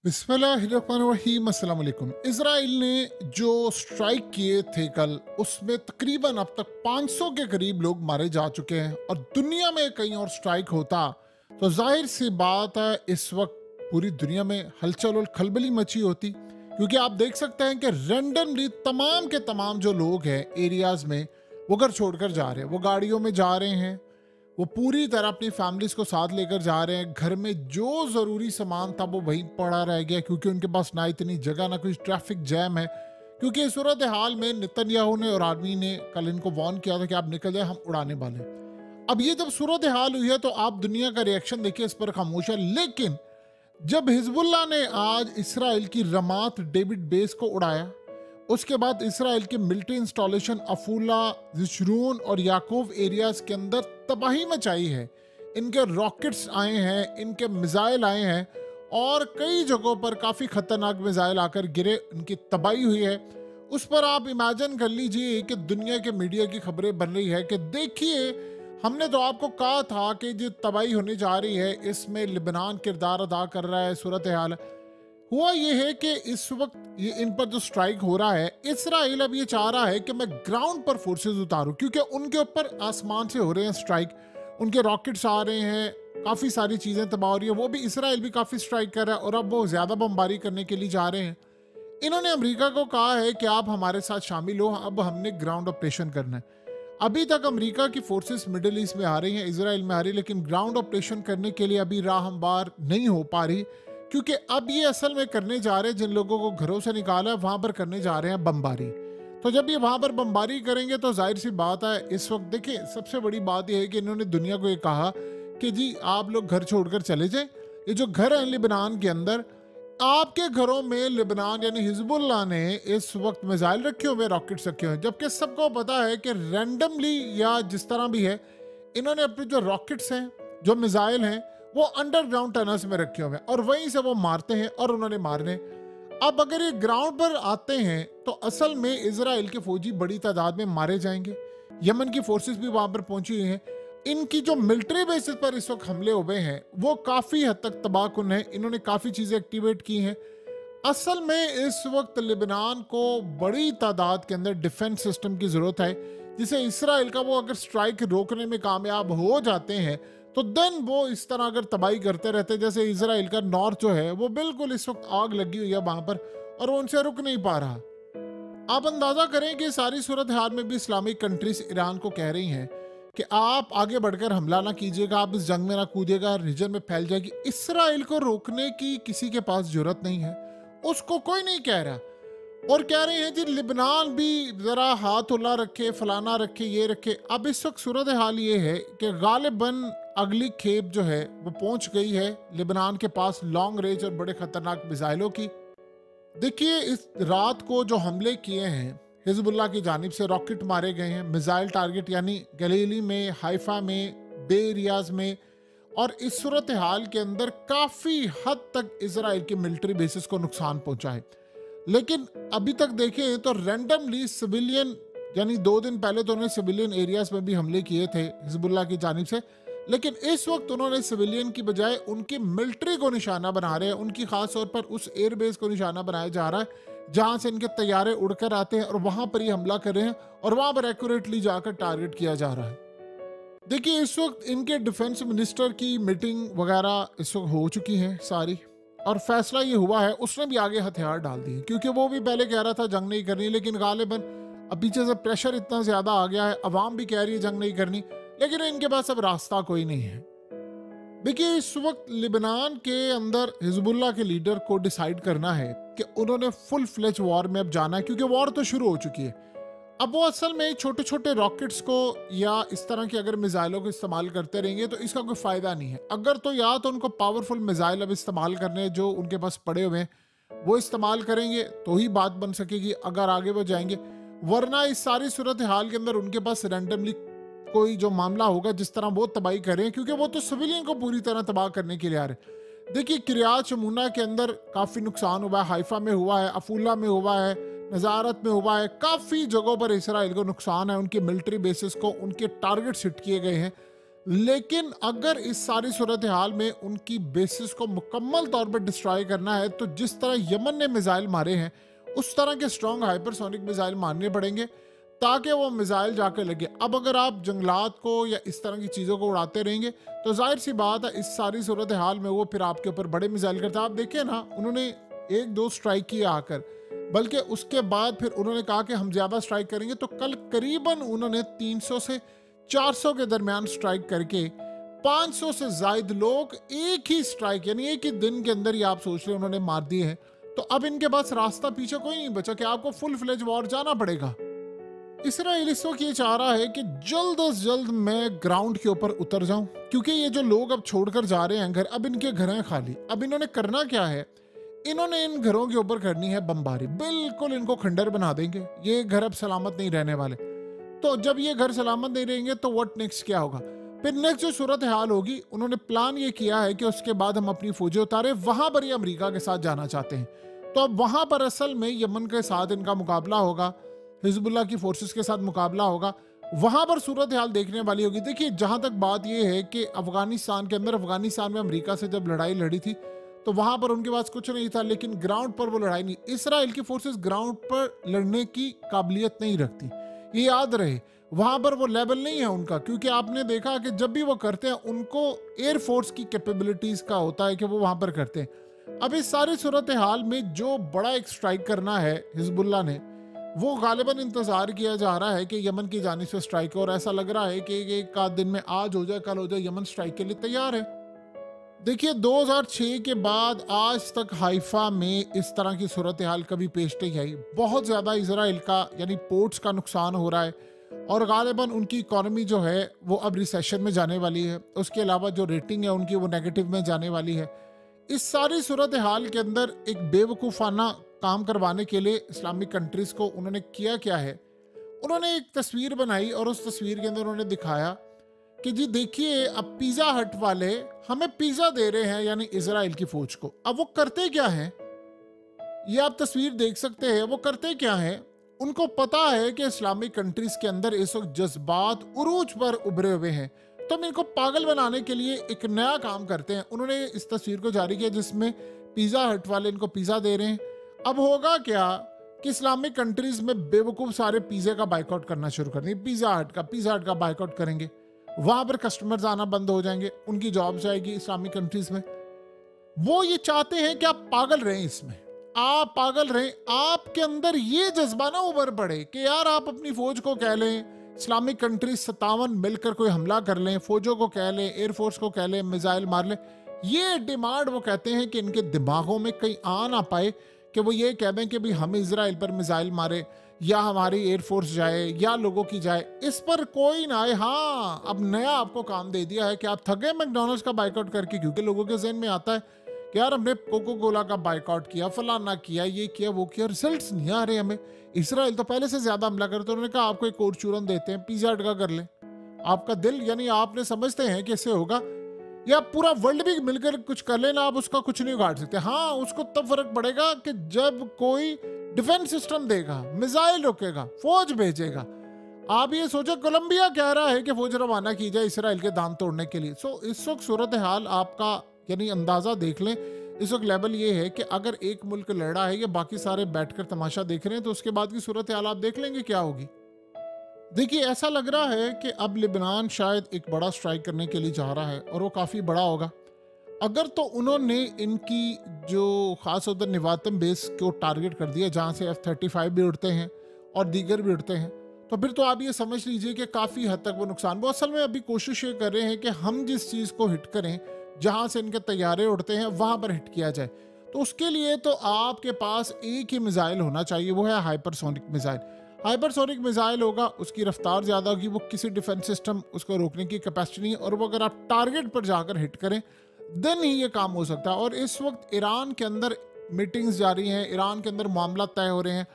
बिस्मिल्लाहिर्रहमानिर्रहीम। अस्सलाम वालेकुम। इजराइल ने जो स्ट्राइक किए थे कल, उसमें तकरीबन अब तक 500 के करीब लोग मारे जा चुके हैं और दुनिया में कहीं और स्ट्राइक होता तो जाहिर सी बात है इस वक्त पूरी दुनिया में हलचल और खलबली मची होती, क्योंकि आप देख सकते हैं कि रैंडमली तमाम के तमाम जो लोग हैं एरियाज में वो घर छोड़कर जा रहे हैं, वो गाड़ियों में जा रहे हैं, वो पूरी तरह अपनी फैमिलीज को साथ लेकर जा रहे हैं। घर में जो ज़रूरी सामान था वो वहीं पड़ा रह गया, क्योंकि उनके पास ना इतनी जगह ना कोई ट्रैफिक जैम है। क्योंकि इस सूरत हाल में नेतन्याहू ने और आर्मी ने कल इनको वार्न किया था कि आप निकल जाए, हम उड़ाने वाले हैं। अब ये जब सूरत हाल हुई है तो आप दुनिया का रिएक्शन देखिए, इस पर खामोश है। लेकिन जब हिजबुल्लाह ने आज इसराइल की रमात डेविड बेस को उड़ाया, उसके बाद इसराइल के मिलिट्री इंस्टॉलेशन अफूला, जिशरून और याकूब एरियाज के अंदर तबाही मचाई है। इनके रॉकेट्स आए हैं, इनके मिसाइल आए हैं और कई जगहों पर काफ़ी खतरनाक मिसाइल आकर गिरे, इनकी तबाही हुई है। उस पर आप इमेजिन कर लीजिए कि दुनिया के मीडिया की खबरें बन रही है कि देखिए, हमने तो आपको कहा था कि जो तबाही होने जा रही है इसमें लिबनान किरदार अदा कर रहा है। सूरत हाल हुआ ये है कि इस वक्त ये इन पर जो स्ट्राइक हो रहा है, इसराइल अब ये चाह रहा है कि मैं ग्राउंड पर फोर्सेस उतारूं, क्योंकि उनके ऊपर आसमान से हो रहे हैं स्ट्राइक, उनके रॉकेट्स आ रहे हैं, काफ़ी सारी चीज़ें तबाह हो रही है। वो भी इसराइल भी काफ़ी स्ट्राइक कर रहा है और अब वो ज़्यादा बमबारी करने के लिए जा रहे हैं। इन्होंने अमेरिका को कहा है कि आप हमारे साथ शामिल हो, अब हमने ग्राउंड ऑपरेशन करना है। अभी तक अमेरिका की फोर्सेस मिडिल ईस्ट में आ रही हैं, इसराइल में आ रही है, लेकिन ग्राउंड ऑपरेशन करने के लिए अभी राह हमवार नहीं हो पा रही, क्योंकि अब ये असल में करने जा रहे हैं, जिन लोगों को घरों से निकाला है वहां पर करने जा रहे हैं बमबारी। तो जब ये वहां पर बमबारी करेंगे तो जाहिर सी बात है, इस वक्त देखिए सबसे बड़ी बात यह है कि इन्होंने दुनिया को ये कहा कि जी आप लोग घर छोड़कर चले जाए। ये जो घर है लिबनान के अंदर, आपके घरों में लिबनान यानी हिजबुल्लाह ने इस वक्त मिसाइल रखे हुए, रॉकेट्स रखे हुए, जबकि सबको पता है कि रैंडमली या जिस तरह भी है, इन्होंने अपने जो रॉकेट्स हैं, जो मिसाइल हैं, वो अंडरग्राउंड टनल्स में रखे हुए हैं और वहीं से वो मारते हैं और उन्होंने मारने। अब अगर ये ग्राउंड पर आते हैं तो असल में इजराइल के फौजी बड़ी तादाद में मारे जाएंगे। यमन की फोर्सेस भी वहां पर पहुंची हुई हैं। इनकी जो मिलिट्री बेसिस पर इस वक्त हमले हुए हैं वो काफी हद तक तबाहकुन है। इन्होंने काफी चीजें एक्टिवेट की हैं। असल में इस वक्त लिबनान को बड़ी तादाद के अंदर डिफेंस सिस्टम की जरूरत है, जिसे इसराइल का वो अगर स्ट्राइक रोकने में कामयाब हो जाते हैं तो देन वो इस तरह अगर तबाही करते रहते, जैसे इसराइल का नॉर्थ जो है वो बिल्कुल इस वक्त आग लगी हुई है वहां पर और वो उनसे रुक नहीं पा रहा। आप अंदाजा करें कि सारी सूरत हाल में भी इस्लामिक कंट्रीज ईरान को कह रही हैं कि आप आगे बढ़कर हमला ना कीजिएगा, आप इस जंग में ना कूदिएगा, रीजन में फैल जाएगी। इसराइल को रोकने की किसी के पास जरूरत नहीं है, उसको कोई नहीं कह रहा। और कह रहे हैं जी लिबनान भी जरा हाथ उला रखे, फलाना रखे, ये रखे। अब इस वक्त सूरत हाल ये है कि गालिबन अगली खेप जो है वो पहुंच गई है लिबनान के पास, लॉन्ग रेंज और बड़े खतरनाक मिसाइलों की। देखिए इस रात को जो हमले किए हैं हिजबुल्लाह की जानिब से, रॉकेट मारे गए हैं, मिसाइल टारगेट यानी गलीली में, हाइफा में, बे एरियाज में, और इस सूरत हाल के अंदर काफ़ी हद तक इसराइल के मिलिट्री बेसिस को नुकसान पहुंचा है। लेकिन अभी तक देखें तो रैंडमली सिविलियन, यानी 2 दिन पहले तो उन्होंने सिविलियन एरियाज में भी हमले किए थे हिजबुल्लाह की जानिब से, लेकिन इस वक्त उन्होंने सिविलियन की बजाय उनकी मिलिट्री को निशाना बना रहे हैं। उनकी खास तौर पर उस एयरबेस को निशाना बनाया जा रहा है जहां से इनके तैयारे उड़कर आते हैं और वहां पर ही हमला कर रहे हैं और वहां पर एक्यूरेटली जाकर टारगेट किया जा रहा है। देखिए इस वक्त इनके डिफेंस मिनिस्टर की मीटिंग वगैरह इस वक्त हो चुकी है सारी, और फैसला ये हुआ है, उसने भी आगे हथियार डाल दिए, क्योंकि वो भी पहले कह रहा था जंग नहीं करनी, लेकिन गालिबन अब पीछे से प्रेशर इतना ज्यादा आ गया है, अवाम भी कह रही है जंग नहीं करनी, लेकिन इनके पास अब रास्ता कोई नहीं है। देखिए इस वक्त लिबनान के अंदर हिजबुल्लाह के लीडर को डिसाइड करना है कि उन्होंने फुल फ्लेज वॉर में अब जाना है, क्योंकि वॉर तो शुरू हो चुकी है। अब वो असल में छोटे छोटे रॉकेट्स को या इस तरह की अगर मिसाइलों को इस्तेमाल करते रहेंगे तो इसका कोई फायदा नहीं है। अगर तो या तो उनको पावरफुल मिसाइल अब इस्तेमाल करने जो उनके पास पड़े हुए हैं वो इस्तेमाल करेंगे तो ही बात बन सकेगी, अगर आगे वो जाएंगे, वरना इस सारी सूरत हाल के अंदर उनके पास रैंडमली कोई जो मामला होगा जिस तरह वो तबाही करें, क्योंकि वो तो सिविलियन को पूरी तरह तबाह करने के लिए आ रहे। देखिए किरियात शमूना के अंदर काफ़ी नुकसान हुआ है, हाइफा में हुआ है, अफूला में हुआ है, नज़ारत में हुआ है, काफ़ी जगहों पर इसराइल को नुकसान है। उनके मिलिट्री बेसिस को उनके टारगेट हिट किए गए हैं। लेकिन अगर इस सारी सूरत हाल में उनकी बेसिस को मुकम्मल तौर पर डिस्ट्रॉय करना है तो जिस तरह यमन ने मिसाइल मारे हैं उस तरह के स्ट्रॉन्ग हाइपरसोनिक मिसाइल मारने पड़ेंगे ताकि वो मिसाइल जाके लगे। अब अगर आप जंगलात को या इस तरह की चीज़ों को उड़ाते रहेंगे तो जाहिर सी बात है इस सारी सूरत हाल में वो फिर आपके ऊपर बड़े मिसाइल करते हैं। आप देखिए ना, उन्होंने एक दो स्ट्राइक किया आकर, बल्कि उसके बाद फिर उन्होंने कहा कि हम ज़्यादा स्ट्राइक करेंगे। तो कल करीबन उन्होंने 300 से 400 के दरमियान स्ट्राइक करके 500 से ज्यादा लोग एक ही स्ट्राइक यानी एक ही दिन के अंदर ही आप सोच रहे उन्होंने मार दिए हैं। तो अब इनके पास रास्ता पीछे कोई नहीं बचा कि आपको फुल फ्लेज वॉर जाना पड़ेगा। इसराइल इस वक्त ये चाह रहा है कि जल्द से जल्द मैं ग्राउंड के ऊपर उतर जाऊं, क्योंकि ये जो लोग अब छोड़कर जा रहे हैं घर, अब इनके घर हैं खाली। अब इन्होंने करना क्या है, इन्होंने इन घरों के ऊपर करनी है बमबारी, बिल्कुल इनको खंडर बना देंगे। ये घर अब सलामत नहीं रहने वाले। तो जब ये घर सलामत नहीं रहेंगे तो व्हाट नेक्स्ट क्या होगा, फिर नेक्स्ट जो सूरत हाल होगी, उन्होंने प्लान ये किया है कि उसके बाद हम अपनी फौजें उतारे। वहां पर ये अमेरिका के साथ जाना चाहते हैं। तो अब वहां पर असल में यमन के साथ इनका मुकाबला होगा, हिजबुल्लाह की फोर्सेस के साथ मुकाबला होगा। वहां पर सूरत हाल देखने वाली होगी। देखिए, जहां तक बात यह है कि अफगानिस्तान के अंदर, अफगानिस्तान में अमेरिका से जब लड़ाई लड़ी थी तो वहां पर उनके पास कुछ नहीं था, लेकिन ग्राउंड पर वो लड़ाई नहीं, इसराइल की फोर्सेस ग्राउंड पर लड़ने की काबिलियत नहीं रखती, ये याद रहे। वहां पर वो लेवल नहीं है उनका, क्योंकि आपने देखा कि जब भी वो करते हैं उनको एयरफोर्स की कैपेबिलिटीज का होता है कि वो वहां पर करते हैं। अब इस सारी सूरत हाल में जो बड़ा एक स्ट्राइक करना है हिजबुल्लाह ने, वो गालिबन इंतजार किया जा रहा है कि यमन की जानिब से स्ट्राइक हो, और ऐसा लग रहा है कि एक आध दिन में, आज हो जाए कल हो जाए, यमन स्ट्राइक के लिए तैयार है। देखिए, 2006 के बाद आज तक हाइफा में इस तरह की सूरत हाल कभी पेश नहीं आई। बहुत ज़्यादा इसराइल का यानी पोर्ट्स का नुकसान हो रहा है, और गालिबन उनकी इकॉनमी जो है वो अब रिसेशन में जाने वाली है। उसके अलावा जो रेटिंग है उनकी वो नेगेटिव में जाने वाली है। इस सारी सूरत हाल के अंदर एक बेवकूफ़ाना काम करवाने के लिए इस्लामिक कंट्रीज़ को उन्होंने किया क्या है, उन्होंने एक तस्वीर बनाई और उस तस्वीर के अंदर उन्होंने दिखाया कि जी देखिए, अब पिज़्ज़ा हट वाले हमें पिज़्ज़ा दे रहे हैं, यानी इजराइल की फौज को। अब वो करते क्या हैं, ये आप तस्वीर देख सकते हैं। वो करते क्या हैं, उनको पता है कि इस्लामिक कंट्रीज के अंदर इस वक्त जज्बात उरूज पर उभरे हुए हैं, तो हम इनको पागल बनाने के लिए एक नया काम करते हैं। उन्होंने इस तस्वीर को जारी किया जिसमें पिज़्ज़ा हट वाले इनको पिज़्ज़ा दे रहे हैं। अब होगा क्या कि इस्लामिक कंट्रीज में बेवकूफ़ सारे पिज़्ज़े का बाइकआउट करना शुरू कर देंगे, पिज़्ज़ा हट का बाइकआउट करेंगे। वहां पर कस्टमर्स आना बंद हो जाएंगे, उनकी जॉब जाएगी इस्लामिक कंट्रीज में। वो ये चाहते हैं कि आप पागल रहें, इसमें आप पागल रहें, आपके अंदर ये जज्बा ना उभर पड़े कि यार आप अपनी फौज को कह लें, इस्लामिक कंट्रीज 57 मिलकर कोई हमला कर लें, फौजों को कह लें, एयरफोर्स को कह लें, मिसाइल मार लें। ये डिमांड वो कहते हैं कि इनके दिमागों में कहीं आ ना पाए कि वो ये कह दें कि भाई हम इजराइल पर मिसाइल मारे, या हमारी एयरफोर्स जाए, या लोगों की जाए, इस पर कोई ना आए। हाँ, अब नया आपको काम दे दिया है कि आप थके मैकडॉनल्ड्स का बाइकआउट करके, क्योंकि लोगों के जहन में आता है कि यार हमने कोको कोला का बाइकआउट किया, फलाना किया, ये किया, वो किया, रिजल्ट्स नहीं आ रहे हमें। इसराइल तो पहले से ज्यादा हमला करते, उन्होंने कहा आपको एक और चूरन देते हैं, पिज़्ज़ा हट का कर ले। आपका दिल, यानी आपने समझते हैं कि इससे होगा, या पूरा वर्ल्ड भी मिलकर कुछ कर लेना, आप उसका कुछ नहीं उगाड़ सकते। हाँ, उसको तब फर्क पड़ेगा कि जब कोई डिफेंस सिस्टम देगा, मिसाइल रोकेगा, फौज भेजेगा। आप ये सोचो, कोलंबिया कह रहा है कि फौज रवाना की जाए इसराइल के दांत तोड़ने के लिए। सो इस वक्त सूरत हाल आपका यानी अंदाजा देख लें, इस वक्त लेवल ये है कि अगर एक मुल्क लड़ रहा है या बाकी सारे बैठकर तमाशा देख रहे हैं, तो उसके बाद की सूरत हाल आप देख लेंगे क्या होगी। देखिए, ऐसा लग रहा है कि अब लिबनान शायद एक बड़ा स्ट्राइक करने के लिए जा रहा है, और वो काफ़ी बड़ा होगा। अगर तो उन्होंने इनकी जो ख़ास उधर निवातम बेस को टारगेट कर दिया, जहाँ से F-35 भी उड़ते हैं और दीगर भी उड़ते हैं, तो फिर तो आप ये समझ लीजिए कि काफ़ी हद तक वो नुकसान। वो असल में अभी कोशिश ये कर रहे हैं कि हम जिस चीज़ को हिट करें, जहाँ से इनके तैयारे उड़ते हैं, वहाँ पर हिट किया जाए। तो उसके लिए तो आपके पास एक ही मिसाइल होना चाहिए, वो है हाइपरसोनिक मिसाइल। हाइपरसोनिक मिसाइल होगा, उसकी रफ्तार ज़्यादा होगी, वो किसी डिफेंस सिस्टम उसको रोकने की कैपेसिटी नहीं, और वो अगर आप टारगेट पर जाकर हिट करें देन ही ये काम हो सकता है। और इस वक्त ईरान के अंदर मीटिंग्स जारी हैं, ईरान के अंदर मामला तय हो रहे हैं,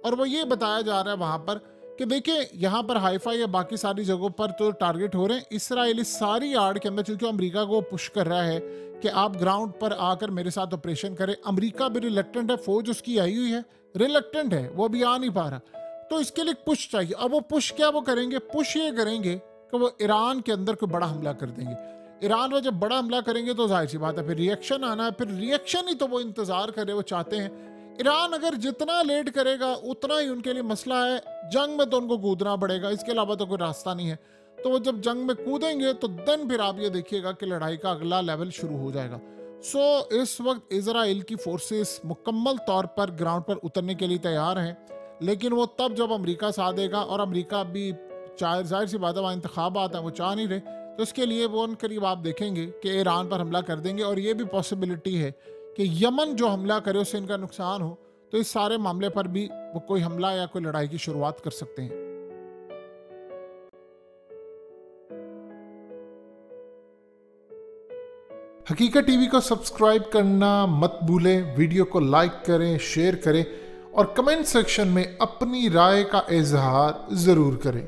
और वो ये बताया जा रहा है वहाँ पर कि देखिए, यहाँ पर हाइफा या बाकी सारी जगहों पर तो टारगेट हो रहे हैं। इसराइल इस सारी आड़ के अंदर, क्योंकि अमेरिका को पुश कर रहा है कि आप ग्राउंड पर आकर मेरे साथ ऑपरेशन करें। अमेरिका भी रिलेक्टेंट है, फौज उसकी आई हुई है, रिलेक्टेंट है, वो भी आ नहीं पा रहा। तो इसके लिए पुश चाहिए। अब वो पुश क्या वो करेंगे, पुश ये करेंगे कि वो ईरान के अंदर कोई बड़ा हमला कर देंगे। ईरान में जब बड़ा हमला करेंगे तो जाहिर सी बात है फिर रिएक्शन आना है, फिर रिएक्शन ही तो वो इंतज़ार करे, वो चाहते हैं। ईरान अगर जितना लेट करेगा उतना ही उनके लिए मसला है। जंग में तो उनको कूदना पड़ेगा, इसके अलावा तो कोई रास्ता नहीं है। तो वो जब जंग में कूदेंगे तो देन फिर आप ये देखिएगा कि लड़ाई का अगला लेवल शुरू हो जाएगा। इस वक्त इजराइल की फोर्सेस मुकम्मल तौर पर ग्राउंड पर उतरने के लिए तैयार हैं, लेकिन वो तब जब अमेरिका साथ देगा, और अमेरिका भी जाहिर सी बात है वहाँ इंतखाबात हैं, वो चाह नहीं रहे, तो इसके लिए वो करीब आप देखेंगे कि ईरान पर हमला कर देंगे। और ये भी पॉसिबिलिटी है कि यमन जो हमला करे उससे इनका नुकसान हो, तो इस सारे मामले पर भी वो कोई हमला या कोई लड़ाई की शुरुआत कर सकते हैं। हकीकत टीवी को सब्सक्राइब करना मत भूलें, वीडियो को लाइक करें, शेयर करें और कमेंट सेक्शन में अपनी राय का इजहार ज़रूर करें।